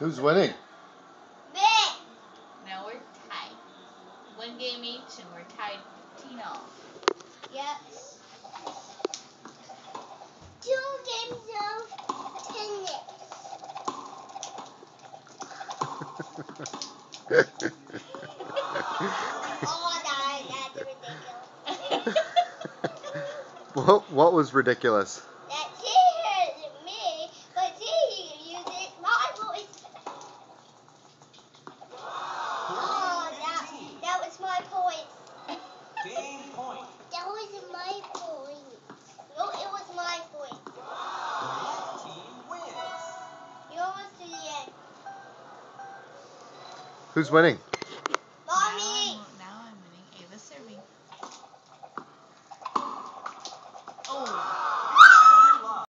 Who's winning? Me. Now we're tied. One game each, and we're tied 15 all. Yes. 2 games of tennis. Oh, that's ridiculous. What was ridiculous? That she heard me, but she uses my voice. Oh, that was my point. Game point. That wasn't my point. No, it was my point. Red team wins. You're almost to the end. Who's winning?